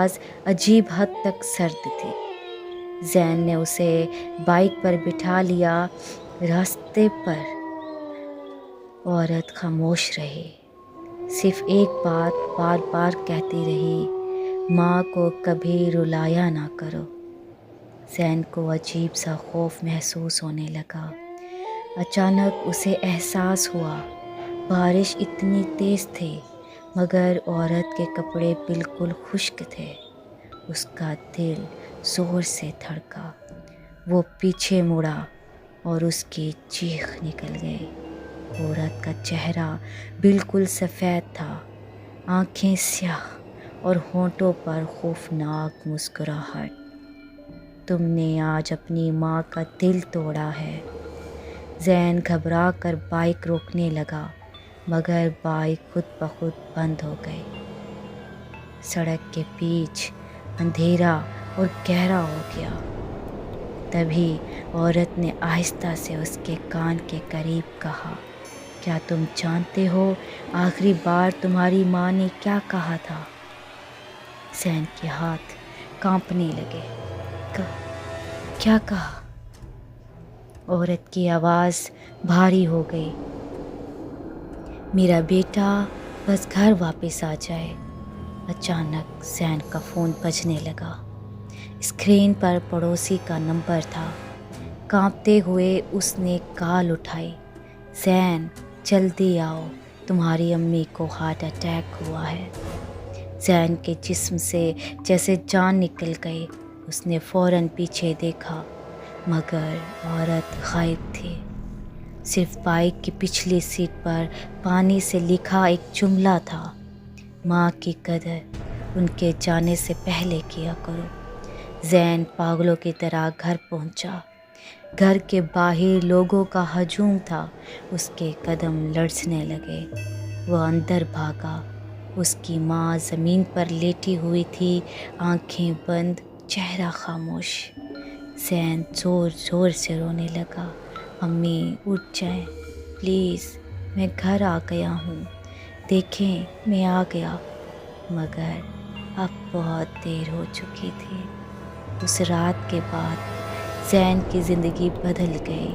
आवाज़ अजीब हद तक सर्द थी। ज़ैन ने उसे बाइक पर बिठा लिया। रास्ते पर औरत खामोश रही, सिर्फ एक बात बार बार कहती रही, माँ को कभी रुलाया ना करो। ज़ैन को अजीब सा खौफ महसूस होने लगा। अचानक उसे एहसास हुआ बारिश इतनी तेज़ थी मगर औरत के कपड़े बिल्कुल खुश्क थे। उसका दिल ज़ोर से धड़का। वो पीछे मुड़ा और उसकी चीख निकल गई। औरत का चेहरा बिल्कुल सफ़ेद था, आंखें स्याह और होंठों पर खौफनाक मुस्कुराहट। तुमने आज अपनी माँ का दिल तोड़ा है। ज़ैन घबरा कर बाइक रोकने लगा मगर बाइक खुद ब खुद बंद हो गई। सड़क के बीच अंधेरा और गहरा हो गया। तभी औरत ने आहिस्ता से उसके कान के करीब कहा, क्या तुम जानते हो आखिरी बार तुम्हारी माँ ने क्या कहा था? ज़ैन के हाथ कांपने लगे। क्या कहा? औरत की आवाज़ भारी हो गई। मेरा बेटा बस घर वापस आ जाए। अचानक ज़ैन का फ़ोन बजने लगा। स्क्रीन पर पड़ोसी का नंबर था। कांपते हुए उसने कॉल उठाई। ज़ैन जल्दी आओ, तुम्हारी अम्मी को हार्ट अटैक हुआ है। ज़ैन के जिस्म से जैसे जान निकल गई। उसने फ़ौरन पीछे देखा मगर औरत गायब थी। सिर्फ बाइक की पिछली सीट पर पानी से लिखा एक जुमला था, माँ की कदर उनके जाने से पहले किया करो। ज़ैन पागलों की तरह घर पहुँचा। घर के बाहर लोगों का हजूम था। उसके कदम लरझने लगे। वह अंदर भागा। उसकी माँ ज़मीन पर लेटी हुई थी, आंखें बंद, चेहरा खामोश। ज़ैन ज़ोर ज़ोर से रोने लगा। अम्मी उठ जाएं, प्लीज़, मैं घर आ गया हूँ, देखें मैं आ गया। मगर अब बहुत देर हो चुकी थी। उस रात के बाद ज़ैन की ज़िंदगी बदल गई।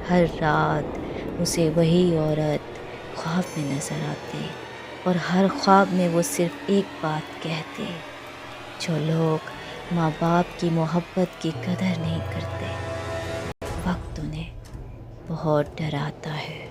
हर रात उसे वही औरत ख्वाब में नज़र आती और हर ख्वाब में वो सिर्फ़ एक बात कहती, जो लोग माँ बाप की मोहब्बत की कदर नहीं करते, वक्त उन्हें बहुत डराता है।